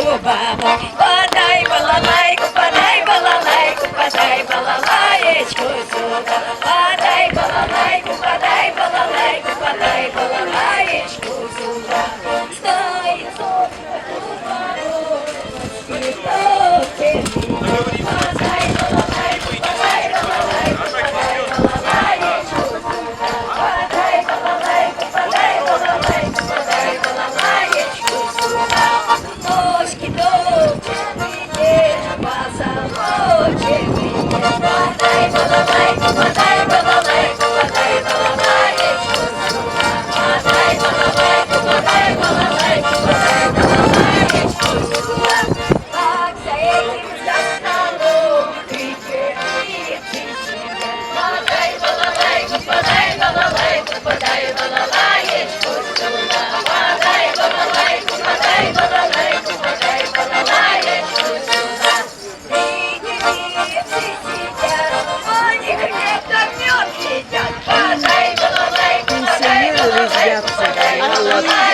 дубами. Подай балалайку, подай балалайку, подай балалаєчку сюди. Подай балалайку, подай балалайку, подай балалаєчку сюди. Стоїть сонце у морозі, подай балалайку, подай балалайку, подай балалаєчку сюди. Подай балалайку, подай балалайку, подай балалаєчку сюди. Ножки довчені, позолочені. Подай балалайку, подай балалайку, подай балалаєчку сюди. Подай балалайку, подай балалайку, подай балалаєчку сюди. Так за этим за столом кричит. Подай балалайку, подай балалайку, подай балалаєчку сюди. Подай балалайку, подай балалайку, подай балалаєчку сюди. Придивицы сидят, они хлеб мед едят. Подай балалайку, подай балалайку, подай балалайку.